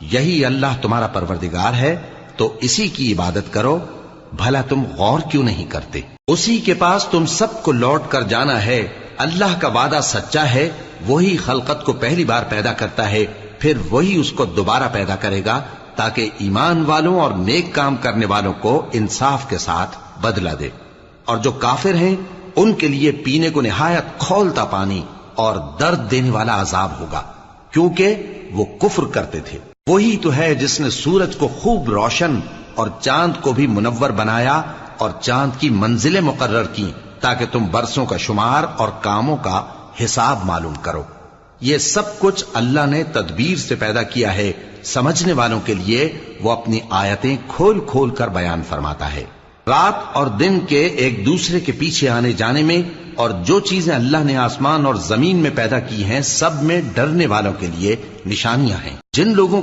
यही अल्लाह तुम्हारा परवरदिगार है, तो इसी की इबादत करो। भला तुम गौर क्यों नहीं करते? उसी के पास तुम सबको लौट कर जाना है। अल्लाह का वादा सच्चा है। वही खलकत को पहली बार पैदा करता है, फिर वही उसको दोबारा पैदा करेगा, ताकि ईमान वालों और नेक काम करने वालों को इंसाफ के साथ बदला दे। और जो काफिर हैं उनके लिए पीने को निहायत खौलता पानी और दर्द देने वाला अजाब होगा, क्योंकि वो कुफ्र करते थे। वही तो है जिसने सूरज को खूब रोशन और चांद को भी मुनव्वर बनाया और चांद की मंजिलें मुकर्रर की, ताकि तुम बरसों का शुमार और कामों का हिसाब मालूम करो। ये सब कुछ अल्लाह ने तदबीर से पैदा किया है। समझने वालों के लिए वो अपनी आयतें खोल खोल कर बयान फरमाता है। रात और दिन के एक दूसरे के पीछे आने जाने में और जो चीजें अल्लाह ने आसमान और जमीन में पैदा की हैं, सब में डरने वालों के लिए निशानियां हैं। जिन लोगों